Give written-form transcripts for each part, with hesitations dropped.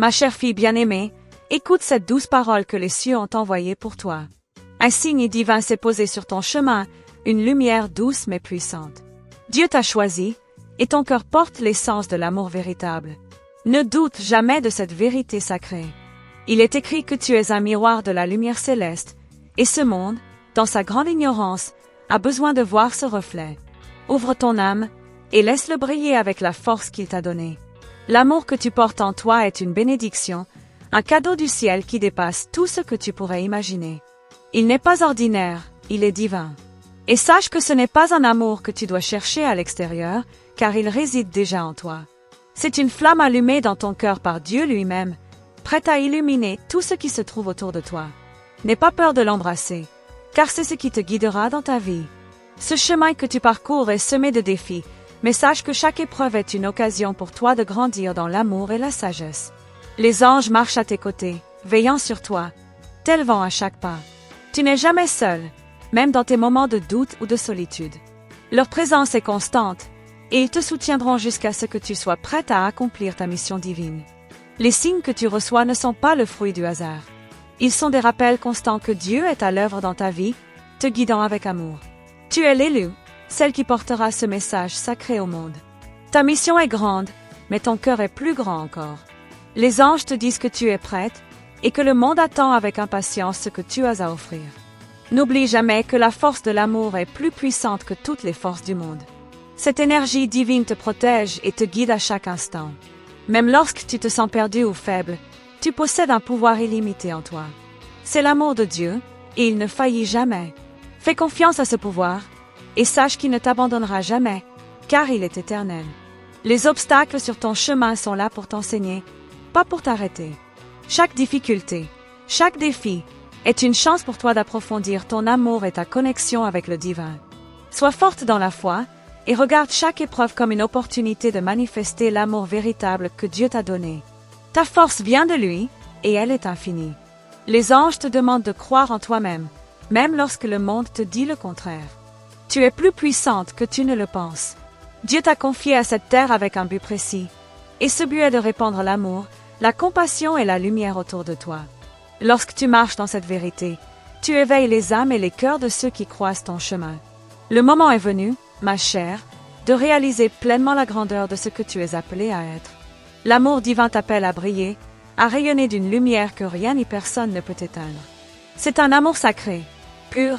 Ma chère fille bien-aimée, écoute cette douce parole que les cieux ont envoyée pour toi. Un signe divin s'est posé sur ton chemin, une lumière douce mais puissante. Dieu t'a choisi, et ton cœur porte l'essence de l'amour véritable. Ne doute jamais de cette vérité sacrée. Il est écrit que tu es un miroir de la lumière céleste, et ce monde, dans sa grande ignorance, a besoin de voir ce reflet. Ouvre ton âme, et laisse-le briller avec la force qu'il t'a donnée. L'amour que tu portes en toi est une bénédiction, un cadeau du ciel qui dépasse tout ce que tu pourrais imaginer. Il n'est pas ordinaire, il est divin. Et sache que ce n'est pas un amour que tu dois chercher à l'extérieur, car il réside déjà en toi. C'est une flamme allumée dans ton cœur par Dieu lui-même, prête à illuminer tout ce qui se trouve autour de toi. N'aie pas peur de l'embrasser, car c'est ce qui te guidera dans ta vie. Ce chemin que tu parcours est semé de défis, mais sache que chaque épreuve est une occasion pour toi de grandir dans l'amour et la sagesse. Les anges marchent à tes côtés, veillant sur toi, t'élevant à chaque pas. Tu n'es jamais seul, même dans tes moments de doute ou de solitude. Leur présence est constante, et ils te soutiendront jusqu'à ce que tu sois prête à accomplir ta mission divine. Les signes que tu reçois ne sont pas le fruit du hasard. Ils sont des rappels constants que Dieu est à l'œuvre dans ta vie, te guidant avec amour. Tu es l'élue, celle qui portera ce message sacré au monde. Ta mission est grande, mais ton cœur est plus grand encore. Les anges te disent que tu es prête, et que le monde attend avec impatience ce que tu as à offrir. N'oublie jamais que la force de l'amour est plus puissante que toutes les forces du monde. Cette énergie divine te protège et te guide à chaque instant. Même lorsque tu te sens perdu ou faible, tu possèdes un pouvoir illimité en toi. C'est l'amour de Dieu, et il ne faillit jamais. Fais confiance à ce pouvoir, et sache qu'il ne t'abandonnera jamais, car il est éternel. Les obstacles sur ton chemin sont là pour t'enseigner, pas pour t'arrêter. Chaque difficulté, chaque défi, est une chance pour toi d'approfondir ton amour et ta connexion avec le divin. Sois forte dans la foi, et regarde chaque épreuve comme une opportunité de manifester l'amour véritable que Dieu t'a donné. Ta force vient de lui, et elle est infinie. Les anges te demandent de croire en toi-même, même lorsque le monde te dit le contraire. Tu es plus puissante que tu ne le penses. Dieu t'a confié à cette terre avec un but précis, et ce but est de répandre l'amour, la compassion et la lumière autour de toi. Lorsque tu marches dans cette vérité, tu éveilles les âmes et les cœurs de ceux qui croisent ton chemin. Le moment est venu, ma chère, de réaliser pleinement la grandeur de ce que tu es appelée à être. L'amour divin t'appelle à briller, à rayonner d'une lumière que rien ni personne ne peut éteindre. C'est un amour sacré, pur,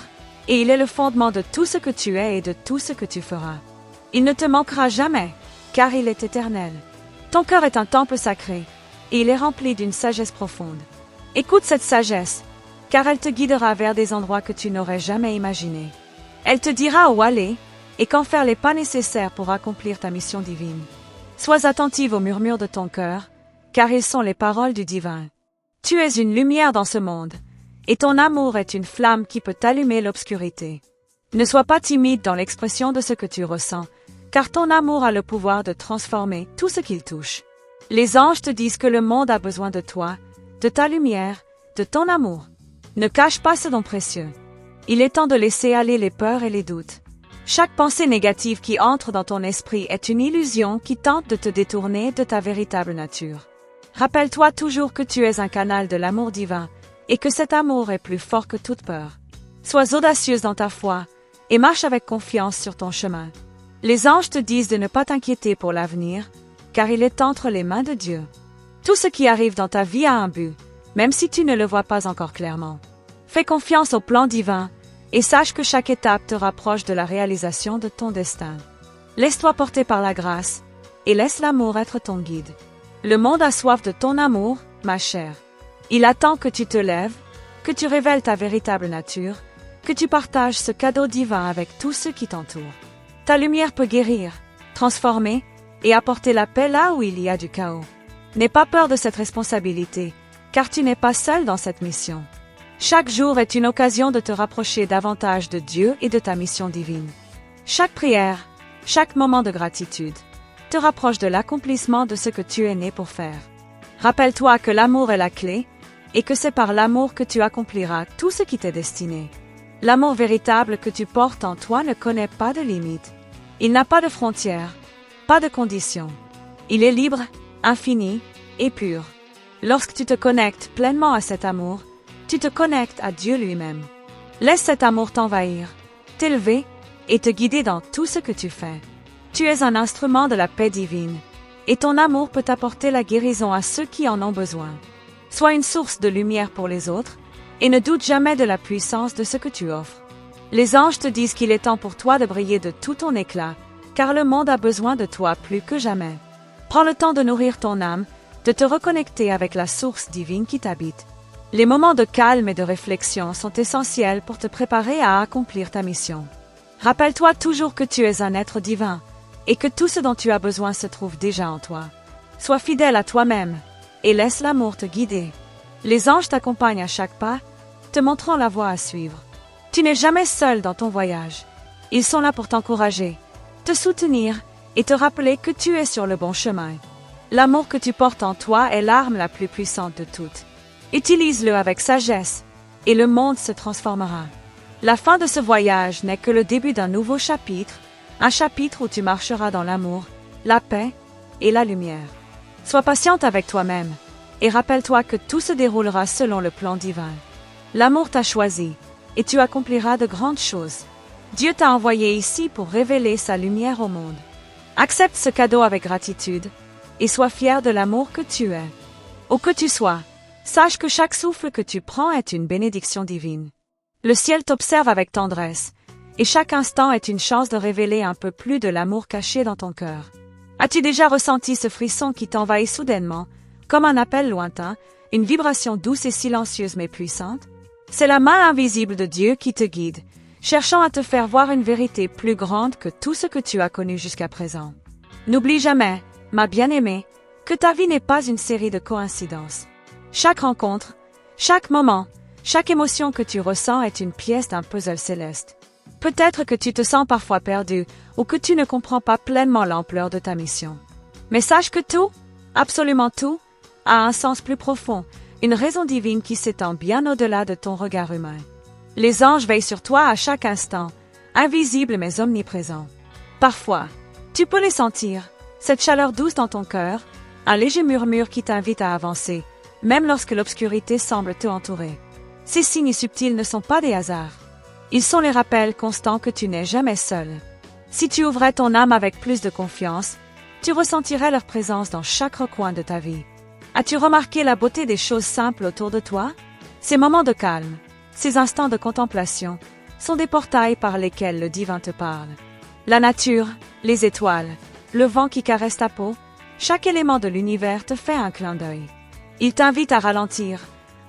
et il est le fondement de tout ce que tu es et de tout ce que tu feras. Il ne te manquera jamais, car il est éternel. Ton cœur est un temple sacré, et il est rempli d'une sagesse profonde. Écoute cette sagesse, car elle te guidera vers des endroits que tu n'aurais jamais imaginés. Elle te dira où aller, et quand faire les pas nécessaires pour accomplir ta mission divine. Sois attentive aux murmures de ton cœur, car ils sont les paroles du divin. Tu es une lumière dans ce monde, et ton amour est une flamme qui peut allumer l'obscurité. Ne sois pas timide dans l'expression de ce que tu ressens, car ton amour a le pouvoir de transformer tout ce qu'il touche. Les anges te disent que le monde a besoin de toi, de ta lumière, de ton amour. Ne cache pas ce don précieux. Il est temps de laisser aller les peurs et les doutes. Chaque pensée négative qui entre dans ton esprit est une illusion qui tente de te détourner de ta véritable nature. Rappelle-toi toujours que tu es un canal de l'amour divin, et que cet amour est plus fort que toute peur. Sois audacieuse dans ta foi, et marche avec confiance sur ton chemin. Les anges te disent de ne pas t'inquiéter pour l'avenir, car il est entre les mains de Dieu. Tout ce qui arrive dans ta vie a un but, même si tu ne le vois pas encore clairement. Fais confiance au plan divin, et sache que chaque étape te rapproche de la réalisation de ton destin. Laisse-toi porter par la grâce, et laisse l'amour être ton guide. Le monde a soif de ton amour, ma chère. Il attend que tu te lèves, que tu révèles ta véritable nature, que tu partages ce cadeau divin avec tous ceux qui t'entourent. Ta lumière peut guérir, transformer, et apporter la paix là où il y a du chaos. N'aie pas peur de cette responsabilité, car tu n'es pas seul dans cette mission. Chaque jour est une occasion de te rapprocher davantage de Dieu et de ta mission divine. Chaque prière, chaque moment de gratitude, te rapproche de l'accomplissement de ce que tu es né pour faire. Rappelle-toi que l'amour est la clé, et que c'est par l'amour que tu accompliras tout ce qui t'est destiné. L'amour véritable que tu portes en toi ne connaît pas de limites. Il n'a pas de frontières, pas de conditions. Il est libre, infini et pur. Lorsque tu te connectes pleinement à cet amour, tu te connectes à Dieu lui-même. Laisse cet amour t'envahir, t'élever et te guider dans tout ce que tu fais. Tu es un instrument de la paix divine, et ton amour peut apporter la guérison à ceux qui en ont besoin. Sois une source de lumière pour les autres, et ne doute jamais de la puissance de ce que tu offres. Les anges te disent qu'il est temps pour toi de briller de tout ton éclat, car le monde a besoin de toi plus que jamais. Prends le temps de nourrir ton âme, de te reconnecter avec la source divine qui t'habite. Les moments de calme et de réflexion sont essentiels pour te préparer à accomplir ta mission. Rappelle-toi toujours que tu es un être divin, et que tout ce dont tu as besoin se trouve déjà en toi. Sois fidèle à toi-même, et laisse l'amour te guider. Les anges t'accompagnent à chaque pas, te montrant la voie à suivre. Tu n'es jamais seul dans ton voyage. Ils sont là pour t'encourager, te soutenir et te rappeler que tu es sur le bon chemin. L'amour que tu portes en toi est l'arme la plus puissante de toutes. Utilise-le avec sagesse, et le monde se transformera. La fin de ce voyage n'est que le début d'un nouveau chapitre, un chapitre où tu marcheras dans l'amour, la paix et la lumière. Sois patiente avec toi-même, et rappelle-toi que tout se déroulera selon le plan divin. L'amour t'a choisi, et tu accompliras de grandes choses. Dieu t'a envoyé ici pour révéler sa lumière au monde. Accepte ce cadeau avec gratitude, et sois fier de l'amour que tu es. Où que tu sois, sache que chaque souffle que tu prends est une bénédiction divine. Le ciel t'observe avec tendresse, et chaque instant est une chance de révéler un peu plus de l'amour caché dans ton cœur. As-tu déjà ressenti ce frisson qui t'envahit soudainement, comme un appel lointain, une vibration douce et silencieuse mais puissante? C'est la main invisible de Dieu qui te guide, cherchant à te faire voir une vérité plus grande que tout ce que tu as connu jusqu'à présent. N'oublie jamais, ma bien-aimée, que ta vie n'est pas une série de coïncidences. Chaque rencontre, chaque moment, chaque émotion que tu ressens est une pièce d'un puzzle céleste. Peut-être que tu te sens parfois perdu ou que tu ne comprends pas pleinement l'ampleur de ta mission. Mais sache que tout, absolument tout, a un sens plus profond, une raison divine qui s'étend bien au-delà de ton regard humain. Les anges veillent sur toi à chaque instant, invisibles mais omniprésents. Parfois, tu peux les sentir, cette chaleur douce dans ton cœur, un léger murmure qui t'invite à avancer, même lorsque l'obscurité semble te entourer. Ces signes subtils ne sont pas des hasards. Ils sont les rappels constants que tu n'es jamais seul. Si tu ouvrais ton âme avec plus de confiance, tu ressentirais leur présence dans chaque recoin de ta vie. As-tu remarqué la beauté des choses simples autour de toi? Ces moments de calme, ces instants de contemplation, sont des portails par lesquels le divin te parle. La nature, les étoiles, le vent qui caresse ta peau, chaque élément de l'univers te fait un clin d'œil. Il t'invite à ralentir,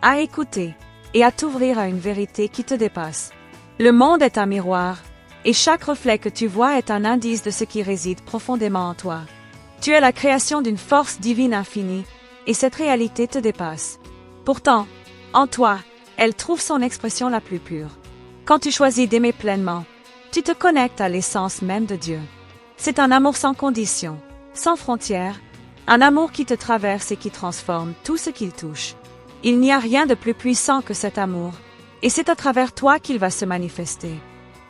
à écouter et à t'ouvrir à une vérité qui te dépasse. Le monde est un miroir, et chaque reflet que tu vois est un indice de ce qui réside profondément en toi. Tu es la création d'une force divine infinie, et cette réalité te dépasse. Pourtant, en toi, elle trouve son expression la plus pure. Quand tu choisis d'aimer pleinement, tu te connectes à l'essence même de Dieu. C'est un amour sans condition, sans frontières, un amour qui te traverse et qui transforme tout ce qu'il touche. Il n'y a rien de plus puissant que cet amour, et c'est à travers toi qu'il va se manifester.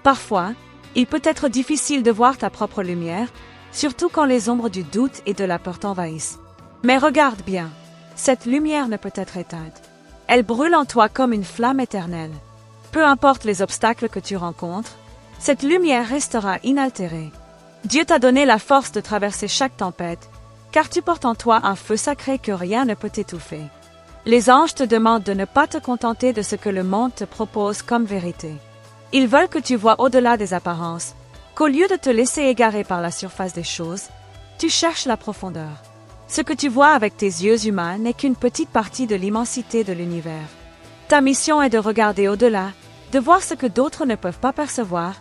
Parfois, il peut être difficile de voir ta propre lumière, surtout quand les ombres du doute et de la peur t'envahissent. Mais regarde bien, cette lumière ne peut être éteinte. Elle brûle en toi comme une flamme éternelle. Peu importe les obstacles que tu rencontres, cette lumière restera inaltérée. Dieu t'a donné la force de traverser chaque tempête, car tu portes en toi un feu sacré que rien ne peut étouffer. Les anges te demandent de ne pas te contenter de ce que le monde te propose comme vérité. Ils veulent que tu vois au-delà des apparences, qu'au lieu de te laisser égarer par la surface des choses, tu cherches la profondeur. Ce que tu vois avec tes yeux humains n'est qu'une petite partie de l'immensité de l'univers. Ta mission est de regarder au-delà, de voir ce que d'autres ne peuvent pas percevoir,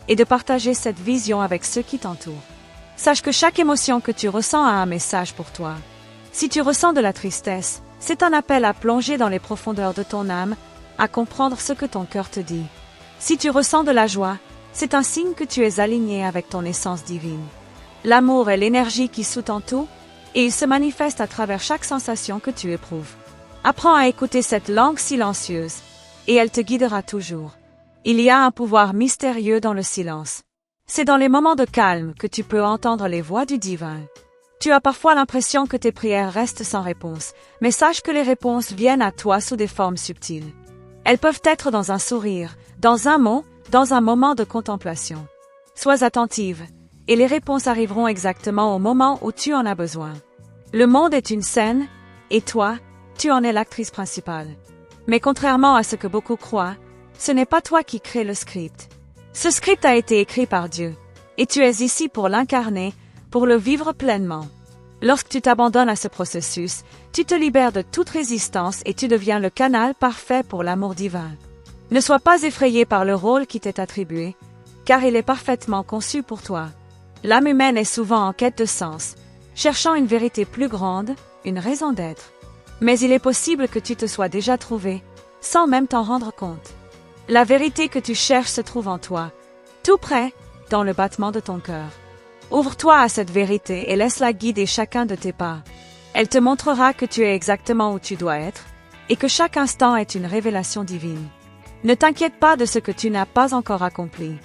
et de partager cette vision avec ceux qui t'entourent. Sache que chaque émotion que tu ressens a un message pour toi. Si tu ressens de la tristesse, c'est un appel à plonger dans les profondeurs de ton âme, à comprendre ce que ton cœur te dit. Si tu ressens de la joie, c'est un signe que tu es aligné avec ton essence divine. L'amour est l'énergie qui sous-tend tout, et il se manifeste à travers chaque sensation que tu éprouves. Apprends à écouter cette langue silencieuse, et elle te guidera toujours. Il y a un pouvoir mystérieux dans le silence. C'est dans les moments de calme que tu peux entendre les voix du divin. Tu as parfois l'impression que tes prières restent sans réponse, mais sache que les réponses viennent à toi sous des formes subtiles. Elles peuvent être dans un sourire, dans un mot, dans un moment de contemplation. Sois attentive, et les réponses arriveront exactement au moment où tu en as besoin. Le monde est une scène, et toi, tu en es l'actrice principale. Mais contrairement à ce que beaucoup croient, ce n'est pas toi qui crée le script. Ce script a été écrit par Dieu, et tu es ici pour l'incarner, pour le vivre pleinement. Lorsque tu t'abandonnes à ce processus, tu te libères de toute résistance et tu deviens le canal parfait pour l'amour divin. Ne sois pas effrayé par le rôle qui t'est attribué, car il est parfaitement conçu pour toi. L'âme humaine est souvent en quête de sens, cherchant une vérité plus grande, une raison d'être. Mais il est possible que tu te sois déjà trouvé, sans même t'en rendre compte. La vérité que tu cherches se trouve en toi, tout près, dans le battement de ton cœur. Ouvre-toi à cette vérité et laisse-la guider chacun de tes pas. Elle te montrera que tu es exactement où tu dois être, et que chaque instant est une révélation divine. Ne t'inquiète pas de ce que tu n'as pas encore accompli.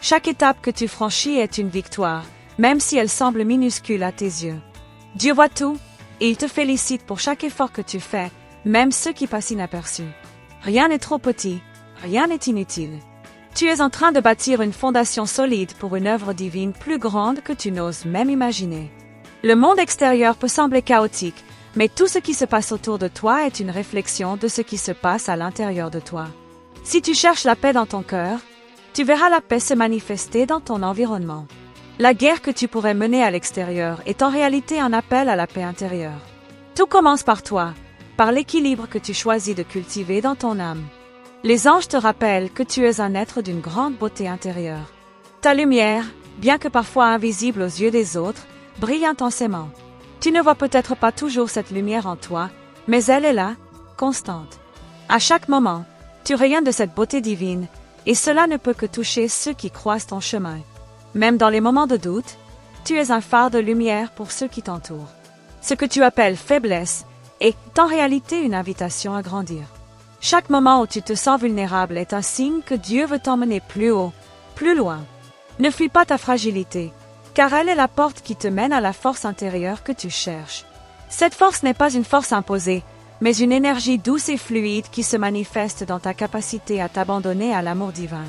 Chaque étape que tu franchis est une victoire, même si elle semble minuscule à tes yeux. Dieu voit tout, et il te félicite pour chaque effort que tu fais, même ceux qui passent inaperçus. Rien n'est trop petit, rien n'est inutile. Tu es en train de bâtir une fondation solide pour une œuvre divine plus grande que tu n'oses même imaginer. Le monde extérieur peut sembler chaotique, mais tout ce qui se passe autour de toi est une réflexion de ce qui se passe à l'intérieur de toi. Si tu cherches la paix dans ton cœur, tu verras la paix se manifester dans ton environnement. La guerre que tu pourrais mener à l'extérieur est en réalité un appel à la paix intérieure. Tout commence par toi, par l'équilibre que tu choisis de cultiver dans ton âme. Les anges te rappellent que tu es un être d'une grande beauté intérieure. Ta lumière, bien que parfois invisible aux yeux des autres, brille intensément. Tu ne vois peut-être pas toujours cette lumière en toi, mais elle est là, constante. À chaque moment, tu rayonnes de cette beauté divine, et cela ne peut que toucher ceux qui croisent ton chemin. Même dans les moments de doute, tu es un phare de lumière pour ceux qui t'entourent. Ce que tu appelles faiblesse est en réalité une invitation à grandir. Chaque moment où tu te sens vulnérable est un signe que Dieu veut t'emmener plus haut, plus loin. Ne fuis pas ta fragilité, car elle est la porte qui te mène à la force intérieure que tu cherches. Cette force n'est pas une force imposée, mais une énergie douce et fluide qui se manifeste dans ta capacité à t'abandonner à l'amour divin.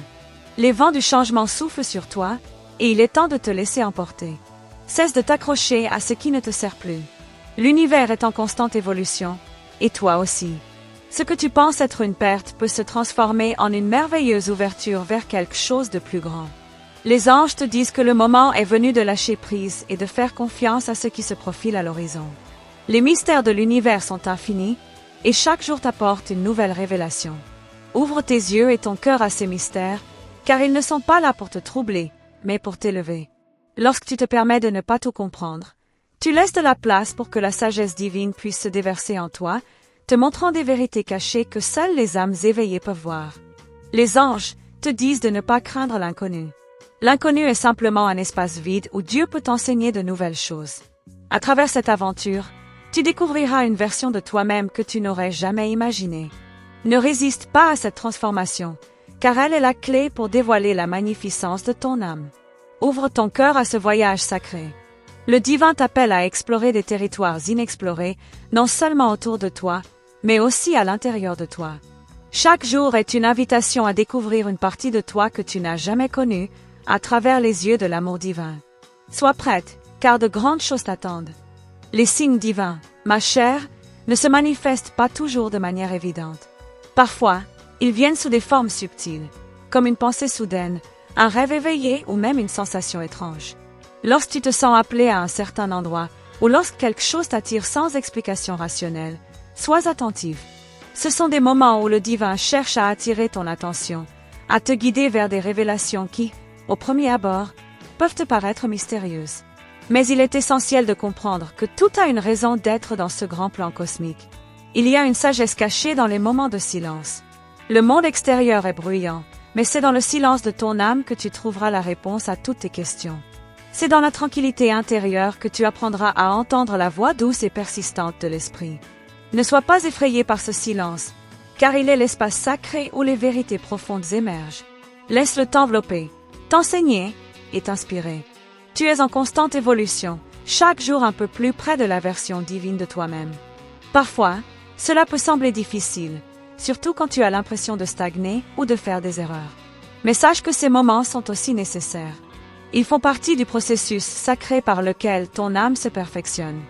Les vents du changement soufflent sur toi, et il est temps de te laisser emporter. Cesse de t'accrocher à ce qui ne te sert plus. L'univers est en constante évolution, et toi aussi. Ce que tu penses être une perte peut se transformer en une merveilleuse ouverture vers quelque chose de plus grand. Les anges te disent que le moment est venu de lâcher prise et de faire confiance à ce qui se profile à l'horizon. Les mystères de l'univers sont infinis, et chaque jour t'apporte une nouvelle révélation. Ouvre tes yeux et ton cœur à ces mystères, car ils ne sont pas là pour te troubler, mais pour t'élever. Lorsque tu te permets de ne pas tout comprendre, tu laisses de la place pour que la sagesse divine puisse se déverser en toi, te montrant des vérités cachées que seules les âmes éveillées peuvent voir. Les anges te disent de ne pas craindre l'inconnu. L'inconnu est simplement un espace vide où Dieu peut t'enseigner de nouvelles choses. À travers cette aventure, tu découvriras une version de toi-même que tu n'aurais jamais imaginée. Ne résiste pas à cette transformation, car elle est la clé pour dévoiler la magnificence de ton âme. Ouvre ton cœur à ce voyage sacré. Le divin t'appelle à explorer des territoires inexplorés, non seulement autour de toi, mais aussi à l'intérieur de toi. Chaque jour est une invitation à découvrir une partie de toi que tu n'as jamais connue, à travers les yeux de l'amour divin. Sois prête, car de grandes choses t'attendent. Les signes divins, ma chère, ne se manifestent pas toujours de manière évidente. Parfois, ils viennent sous des formes subtiles, comme une pensée soudaine, un rêve éveillé ou même une sensation étrange. Lorsque tu te sens appelé à un certain endroit, ou lorsque quelque chose t'attire sans explication rationnelle, sois attentive. Ce sont des moments où le divin cherche à attirer ton attention, à te guider vers des révélations qui, au premier abord, peuvent te paraître mystérieuses. Mais il est essentiel de comprendre que tout a une raison d'être dans ce grand plan cosmique. Il y a une sagesse cachée dans les moments de silence. Le monde extérieur est bruyant, mais c'est dans le silence de ton âme que tu trouveras la réponse à toutes tes questions. C'est dans la tranquillité intérieure que tu apprendras à entendre la voix douce et persistante de l'esprit. Ne sois pas effrayé par ce silence, car il est l'espace sacré où les vérités profondes émergent. Laisse-le t'envelopper, t'enseigner et t'inspirer. Tu es en constante évolution, chaque jour un peu plus près de la version divine de toi-même. Parfois, cela peut sembler difficile, surtout quand tu as l'impression de stagner ou de faire des erreurs. Mais sache que ces moments sont aussi nécessaires. Ils font partie du processus sacré par lequel ton âme se perfectionne.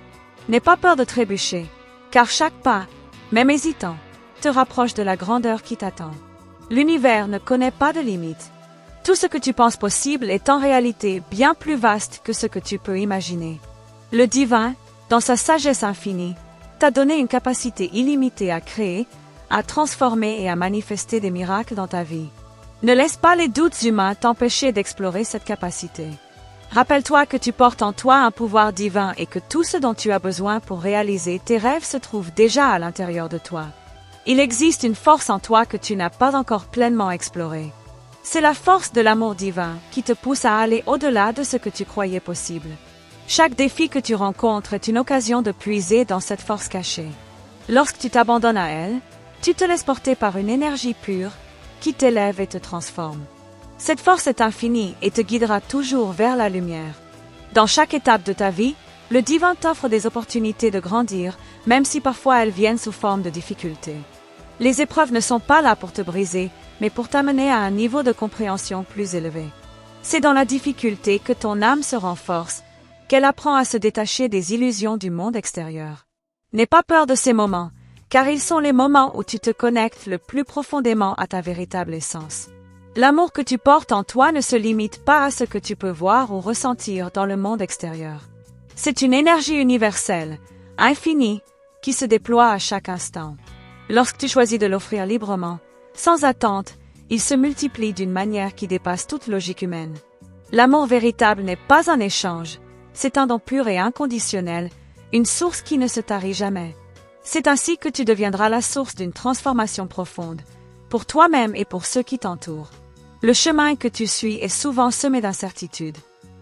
N'aie pas peur de trébucher, car chaque pas, même hésitant, te rapproche de la grandeur qui t'attend. L'univers ne connaît pas de limites. Tout ce que tu penses possible est en réalité bien plus vaste que ce que tu peux imaginer. Le divin, dans sa sagesse infinie, t'a donné une capacité illimitée à créer, à transformer et à manifester des miracles dans ta vie. Ne laisse pas les doutes humains t'empêcher d'explorer cette capacité. Rappelle-toi que tu portes en toi un pouvoir divin et que tout ce dont tu as besoin pour réaliser tes rêves se trouve déjà à l'intérieur de toi. Il existe une force en toi que tu n'as pas encore pleinement explorée. C'est la force de l'amour divin qui te pousse à aller au-delà de ce que tu croyais possible. Chaque défi que tu rencontres est une occasion de puiser dans cette force cachée. Lorsque tu t'abandonnes à elle, tu te laisses porter par une énergie pure qui t'élève et te transforme. Cette force est infinie et te guidera toujours vers la lumière. Dans chaque étape de ta vie, le divin t'offre des opportunités de grandir, même si parfois elles viennent sous forme de difficultés. Les épreuves ne sont pas là pour te briser, mais pour t'amener à un niveau de compréhension plus élevé. C'est dans la difficulté que ton âme se renforce, qu'elle apprend à se détacher des illusions du monde extérieur. N'aie pas peur de ces moments, car ils sont les moments où tu te connectes le plus profondément à ta véritable essence. L'amour que tu portes en toi ne se limite pas à ce que tu peux voir ou ressentir dans le monde extérieur. C'est une énergie universelle, infinie, qui se déploie à chaque instant. Lorsque tu choisis de l'offrir librement, sans attente, il se multiplie d'une manière qui dépasse toute logique humaine. L'amour véritable n'est pas un échange, c'est un don pur et inconditionnel, une source qui ne se tarit jamais. C'est ainsi que tu deviendras la source d'une transformation profonde, pour toi-même et pour ceux qui t'entourent. Le chemin que tu suis est souvent semé d'incertitudes.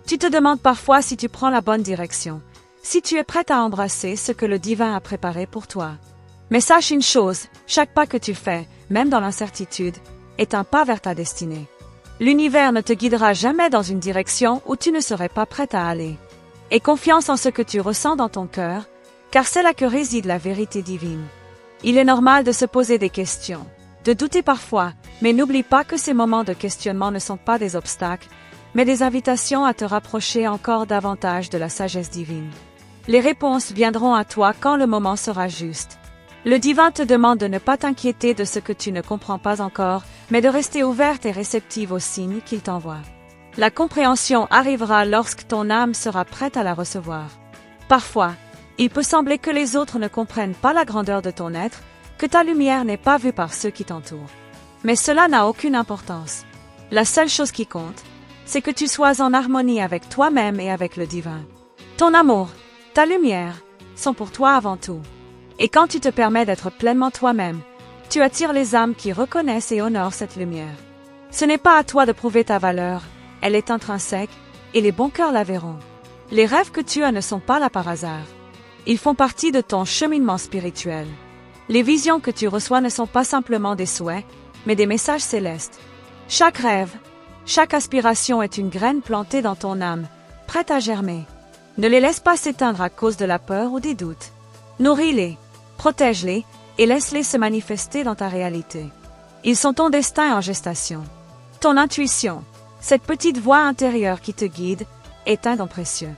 Tu te demandes parfois si tu prends la bonne direction, si tu es prête à embrasser ce que le divin a préparé pour toi. Mais sache une chose, chaque pas que tu fais, même dans l'incertitude, est un pas vers ta destinée. L'univers ne te guidera jamais dans une direction où tu ne serais pas prête à aller. Aie confiance en ce que tu ressens dans ton cœur, car c'est là que réside la vérité divine. Il est normal de se poser des questions, de douter parfois, mais n'oublie pas que ces moments de questionnement ne sont pas des obstacles, mais des invitations à te rapprocher encore davantage de la sagesse divine. Les réponses viendront à toi quand le moment sera juste. Le divin te demande de ne pas t'inquiéter de ce que tu ne comprends pas encore, mais de rester ouverte et réceptive aux signes qu'il t'envoie. La compréhension arrivera lorsque ton âme sera prête à la recevoir. Parfois, il peut sembler que les autres ne comprennent pas la grandeur de ton être, que ta lumière n'est pas vue par ceux qui t'entourent. Mais cela n'a aucune importance. La seule chose qui compte, c'est que tu sois en harmonie avec toi-même et avec le divin. Ton amour, ta lumière, sont pour toi avant tout. Et quand tu te permets d'être pleinement toi-même, tu attires les âmes qui reconnaissent et honorent cette lumière. Ce n'est pas à toi de prouver ta valeur, elle est intrinsèque, et les bons cœurs la verront. Les rêves que tu as ne sont pas là par hasard. Ils font partie de ton cheminement spirituel. Les visions que tu reçois ne sont pas simplement des souhaits, mais des messages célestes. Chaque rêve, chaque aspiration est une graine plantée dans ton âme, prête à germer. Ne les laisse pas s'éteindre à cause de la peur ou des doutes. Nourris-les, protège-les et laisse-les se manifester dans ta réalité. Ils sont ton destin en gestation. Ton intuition, cette petite voix intérieure qui te guide, est un don précieux.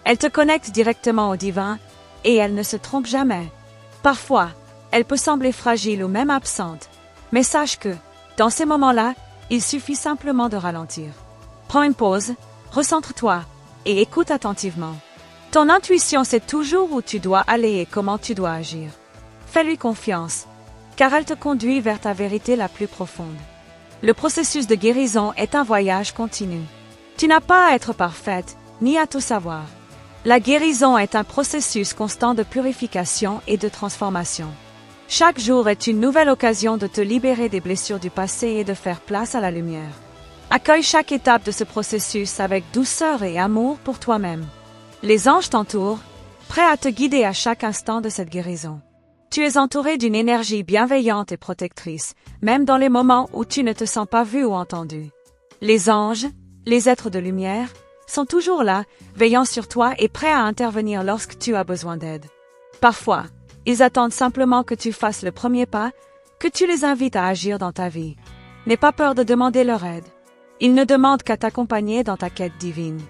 Elle te connecte directement au divin et elle ne se trompe jamais. Parfois, elle peut sembler fragile ou même absente, mais sache que, dans ces moments-là, il suffit simplement de ralentir. Prends une pause, recentre-toi et écoute attentivement. Ton intuition sait toujours où tu dois aller et comment tu dois agir. Fais-lui confiance, car elle te conduit vers ta vérité la plus profonde. Le processus de guérison est un voyage continu. Tu n'as pas à être parfaite, ni à tout savoir. La guérison est un processus constant de purification et de transformation. Chaque jour est une nouvelle occasion de te libérer des blessures du passé et de faire place à la lumière. Accueille chaque étape de ce processus avec douceur et amour pour toi-même. Les anges t'entourent, prêts à te guider à chaque instant de cette guérison. Tu es entouré d'une énergie bienveillante et protectrice, même dans les moments où tu ne te sens pas vu ou entendu. Les anges, les êtres de lumière, sont toujours là, veillant sur toi et prêts à intervenir lorsque tu as besoin d'aide. Parfois, ils attendent simplement que tu fasses le premier pas, que tu les invites à agir dans ta vie. N'aie pas peur de demander leur aide. Ils ne demandent qu'à t'accompagner dans ta quête divine.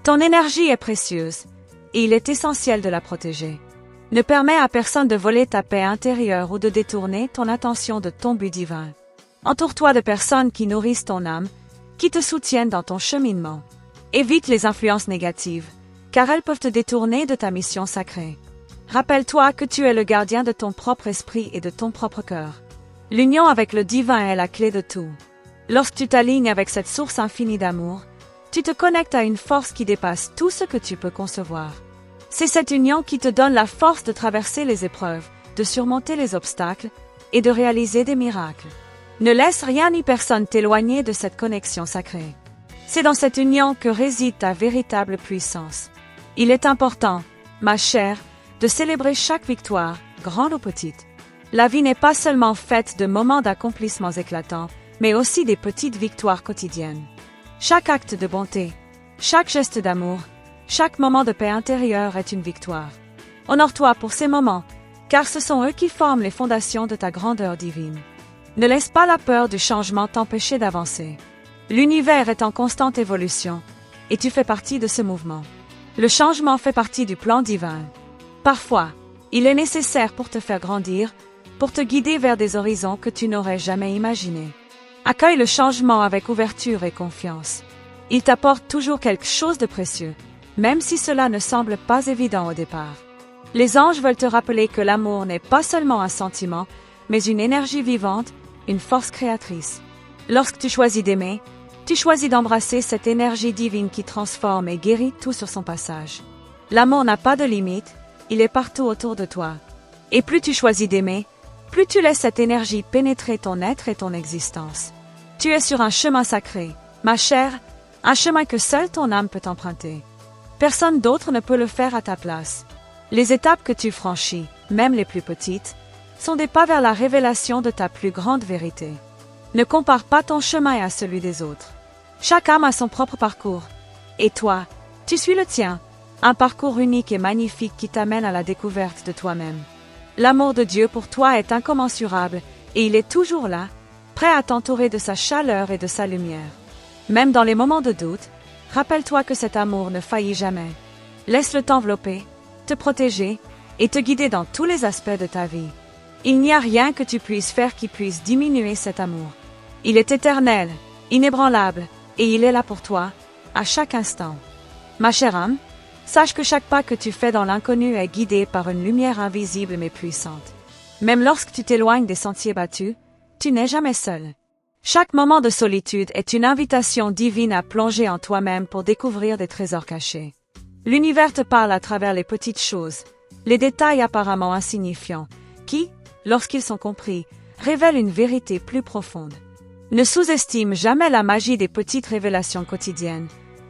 Ton énergie est précieuse, et il est essentiel de la protéger. Ne permets à personne de voler ta paix intérieure ou de détourner ton attention de ton but divin. Entoure-toi de personnes qui nourrissent ton âme, qui te soutiennent dans ton cheminement. Évite les influences négatives, car elles peuvent te détourner de ta mission sacrée. Rappelle-toi que tu es le gardien de ton propre esprit et de ton propre cœur. L'union avec le divin est la clé de tout. Lorsque tu t'alignes avec cette source infinie d'amour, tu te connectes à une force qui dépasse tout ce que tu peux concevoir. C'est cette union qui te donne la force de traverser les épreuves, de surmonter les obstacles et de réaliser des miracles. Ne laisse rien ni personne t'éloigner de cette connexion sacrée. C'est dans cette union que réside ta véritable puissance. Il est important, ma chère, de célébrer chaque victoire, grande ou petite. La vie n'est pas seulement faite de moments d'accomplissements éclatants, mais aussi des petites victoires quotidiennes. Chaque acte de bonté, chaque geste d'amour, chaque moment de paix intérieure est une victoire. Honore-toi pour ces moments, car ce sont eux qui forment les fondations de ta grandeur divine. Ne laisse pas la peur du changement t'empêcher d'avancer. L'univers est en constante évolution, et tu fais partie de ce mouvement. Le changement fait partie du plan divin. Parfois, il est nécessaire pour te faire grandir, pour te guider vers des horizons que tu n'aurais jamais imaginés. Accueille le changement avec ouverture et confiance. Il t'apporte toujours quelque chose de précieux, même si cela ne semble pas évident au départ. Les anges veulent te rappeler que l'amour n'est pas seulement un sentiment, mais une énergie vivante, une force créatrice. Lorsque tu choisis d'aimer, tu choisis d'embrasser cette énergie divine qui transforme et guérit tout sur son passage. L'amour n'a pas de limite, il est partout autour de toi. Et plus tu choisis d'aimer, plus tu laisses cette énergie pénétrer ton être et ton existence. Tu es sur un chemin sacré, ma chère, un chemin que seule ton âme peut emprunter. Personne d'autre ne peut le faire à ta place. Les étapes que tu franchis, même les plus petites, sont des pas vers la révélation de ta plus grande vérité. Ne compare pas ton chemin à celui des autres. Chaque âme a son propre parcours. Et toi, tu suis le tien, un parcours unique et magnifique qui t'amène à la découverte de toi-même. L'amour de Dieu pour toi est incommensurable et il est toujours là, prêt à t'entourer de sa chaleur et de sa lumière. Même dans les moments de doute, rappelle-toi que cet amour ne faillit jamais. Laisse-le t'envelopper, te protéger et te guider dans tous les aspects de ta vie. Il n'y a rien que tu puisses faire qui puisse diminuer cet amour. Il est éternel, inébranlable, et il est là pour toi, à chaque instant. Ma chère âme, sache que chaque pas que tu fais dans l'inconnu est guidé par une lumière invisible mais puissante. Même lorsque tu t'éloignes des sentiers battus, tu n'es jamais seul. Chaque moment de solitude est une invitation divine à plonger en toi-même pour découvrir des trésors cachés. L'univers te parle à travers les petites choses, les détails apparemment insignifiants, qui, lorsqu'ils sont compris, révèlent une vérité plus profonde. Ne sous-estime jamais la magie des petites révélations quotidiennes,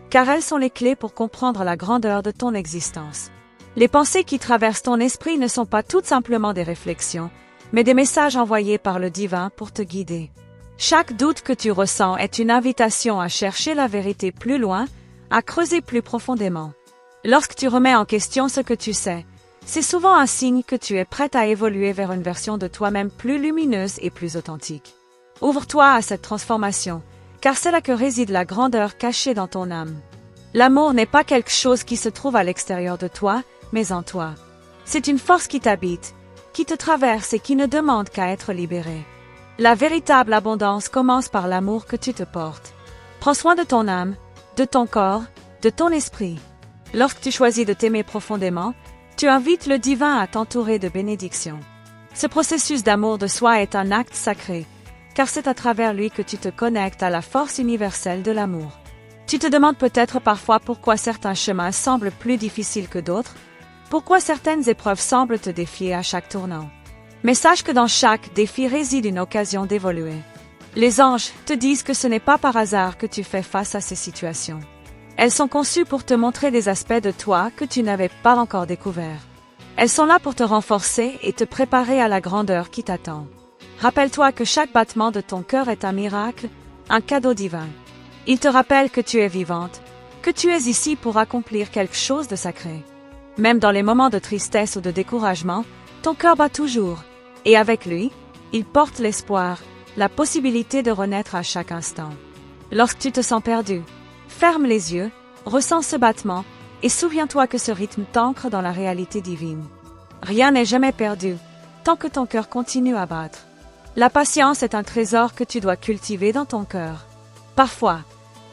car elles sont les clés pour comprendre la grandeur de ton existence. Les pensées qui traversent ton esprit ne sont pas toutes simplement des réflexions, mais des messages envoyés par le divin pour te guider. Chaque doute que tu ressens est une invitation à chercher la vérité plus loin, à creuser plus profondément. Lorsque tu remets en question ce que tu sais, c'est souvent un signe que tu es prête à évoluer vers une version de toi-même plus lumineuse et plus authentique. Ouvre-toi à cette transformation, car c'est là que réside la grandeur cachée dans ton âme. L'amour n'est pas quelque chose qui se trouve à l'extérieur de toi, mais en toi. C'est une force qui t'habite, qui te traverse et qui ne demande qu'à être libérée. La véritable abondance commence par l'amour que tu te portes. Prends soin de ton âme, de ton corps, de ton esprit. Lorsque tu choisis de t'aimer profondément, tu invites le divin à t'entourer de bénédictions. Ce processus d'amour de soi est un acte sacré, car c'est à travers lui que tu te connectes à la force universelle de l'amour. Tu te demandes peut-être parfois pourquoi certains chemins semblent plus difficiles que d'autres, pourquoi certaines épreuves semblent te défier à chaque tournant. Mais sache que dans chaque défi réside une occasion d'évoluer. Les anges te disent que ce n'est pas par hasard que tu fais face à ces situations. Elles sont conçues pour te montrer des aspects de toi que tu n'avais pas encore découverts. Elles sont là pour te renforcer et te préparer à la grandeur qui t'attend. Rappelle-toi que chaque battement de ton cœur est un miracle, un cadeau divin. Il te rappelle que tu es vivante, que tu es ici pour accomplir quelque chose de sacré. Même dans les moments de tristesse ou de découragement, ton cœur bat toujours, et avec lui, il porte l'espoir, la possibilité de renaître à chaque instant. Lorsque tu te sens perdu, ferme les yeux, ressens ce battement, et souviens-toi que ce rythme t'ancre dans la réalité divine. Rien n'est jamais perdu, tant que ton cœur continue à battre. La patience est un trésor que tu dois cultiver dans ton cœur. Parfois,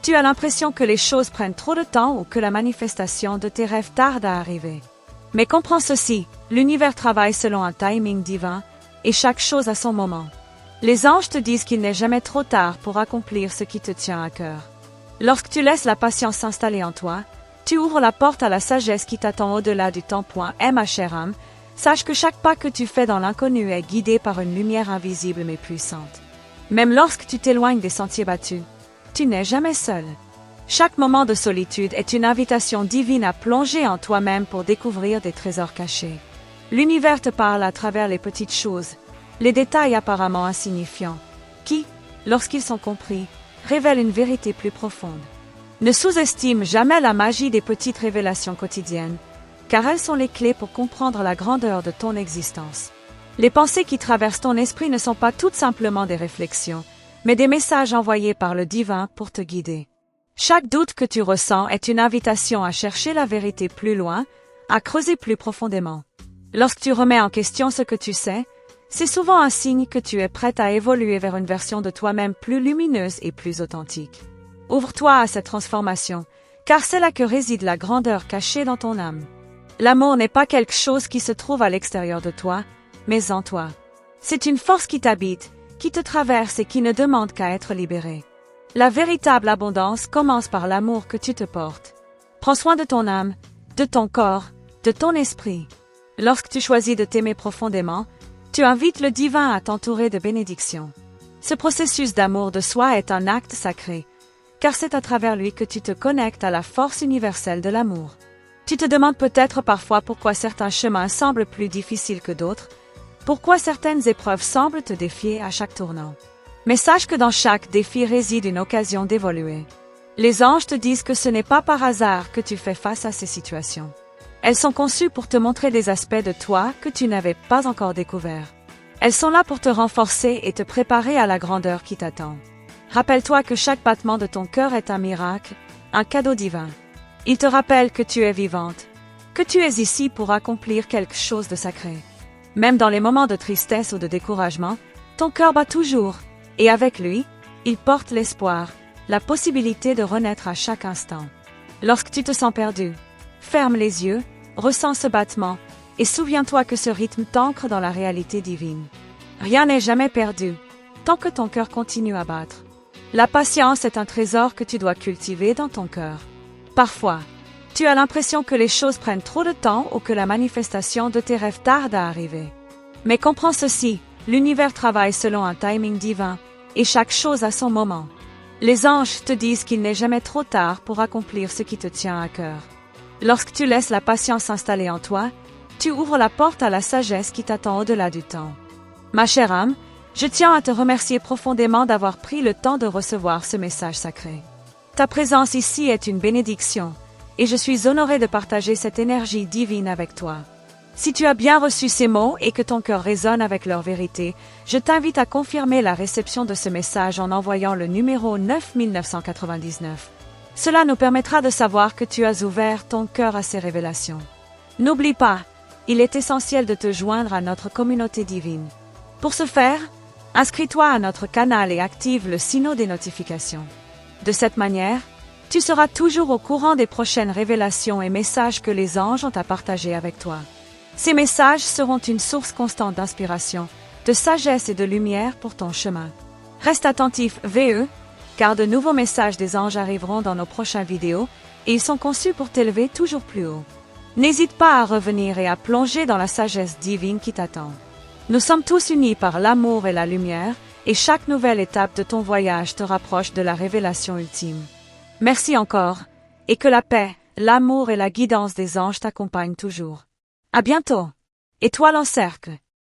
tu as l'impression que les choses prennent trop de temps ou que la manifestation de tes rêves tarde à arriver. Mais comprends ceci, l'univers travaille selon un timing divin, et chaque chose a son moment. Les anges te disent qu'il n'est jamais trop tard pour accomplir ce qui te tient à cœur. Lorsque tu laisses la patience s'installer en toi, tu ouvres la porte à la sagesse qui t'attend au-delà du temps. Ma chère âme, sache que chaque pas que tu fais dans l'inconnu est guidé par une lumière invisible mais puissante. Même lorsque tu t'éloignes des sentiers battus, tu n'es jamais seul. Chaque moment de solitude est une invitation divine à plonger en toi-même pour découvrir des trésors cachés. L'univers te parle à travers les petites choses, les détails apparemment insignifiants, qui, lorsqu'ils sont compris, révèlent une vérité plus profonde. Ne sous-estime jamais la magie des petites révélations quotidiennes, car elles sont les clés pour comprendre la grandeur de ton existence. Les pensées qui traversent ton esprit ne sont pas toutes simplement des réflexions, mais des messages envoyés par le divin pour te guider. Chaque doute que tu ressens est une invitation à chercher la vérité plus loin, à creuser plus profondément. Lorsque tu remets en question ce que tu sais, c'est souvent un signe que tu es prête à évoluer vers une version de toi-même plus lumineuse et plus authentique. Ouvre-toi à cette transformation, car c'est là que réside la grandeur cachée dans ton âme. L'amour n'est pas quelque chose qui se trouve à l'extérieur de toi, mais en toi. C'est une force qui t'habite, qui te traverse et qui ne demande qu'à être libérée. La véritable abondance commence par l'amour que tu te portes. Prends soin de ton âme, de ton corps, de ton esprit. Lorsque tu choisis de t'aimer profondément, tu invites le divin à t'entourer de bénédictions. Ce processus d'amour de soi est un acte sacré, car c'est à travers lui que tu te connectes à la force universelle de l'amour. Tu te demandes peut-être parfois pourquoi certains chemins semblent plus difficiles que d'autres, pourquoi certaines épreuves semblent te défier à chaque tournant. Mais sache que dans chaque défi réside une occasion d'évoluer. Les anges te disent que ce n'est pas par hasard que tu fais face à ces situations. Elles sont conçues pour te montrer des aspects de toi que tu n'avais pas encore découverts. Elles sont là pour te renforcer et te préparer à la grandeur qui t'attend. Rappelle-toi que chaque battement de ton cœur est un miracle, un cadeau divin. Il te rappelle que tu es vivante, que tu es ici pour accomplir quelque chose de sacré. Même dans les moments de tristesse ou de découragement, ton cœur bat toujours, et avec lui, il porte l'espoir, la possibilité de renaître à chaque instant. Lorsque tu te sens perdu, ferme les yeux, ressens ce battement, et souviens-toi que ce rythme t'ancre dans la réalité divine. Rien n'est jamais perdu, tant que ton cœur continue à battre. La patience est un trésor que tu dois cultiver dans ton cœur. Parfois, tu as l'impression que les choses prennent trop de temps ou que la manifestation de tes rêves tarde à arriver. Mais comprends ceci, l'univers travaille selon un timing divin, et chaque chose a son moment. Les anges te disent qu'il n'est jamais trop tard pour accomplir ce qui te tient à cœur. Lorsque tu laisses la patience s'installer en toi, tu ouvres la porte à la sagesse qui t'attend au-delà du temps. Ma chère âme, je tiens à te remercier profondément d'avoir pris le temps de recevoir ce message sacré. Ta présence ici est une bénédiction, et je suis honorée de partager cette énergie divine avec toi. Si tu as bien reçu ces mots et que ton cœur résonne avec leur vérité, je t'invite à confirmer la réception de ce message en envoyant le numéro 9999. Cela nous permettra de savoir que tu as ouvert ton cœur à ces révélations. N'oublie pas, il est essentiel de te joindre à notre communauté divine. Pour ce faire, inscris-toi à notre canal et active le signal des notifications. De cette manière, tu seras toujours au courant des prochaines révélations et messages que les anges ont à partager avec toi. Ces messages seront une source constante d'inspiration, de sagesse et de lumière pour ton chemin. Reste attentif, car de nouveaux messages des anges arriveront dans nos prochaines vidéos et ils sont conçus pour t'élever toujours plus haut. N'hésite pas à revenir et à plonger dans la sagesse divine qui t'attend. Nous sommes tous unis par l'amour et la lumière, et chaque nouvelle étape de ton voyage te rapproche de la révélation ultime. Merci encore, et que la paix, l'amour et la guidance des anges t'accompagnent toujours. À bientôt. Étoile en cercle.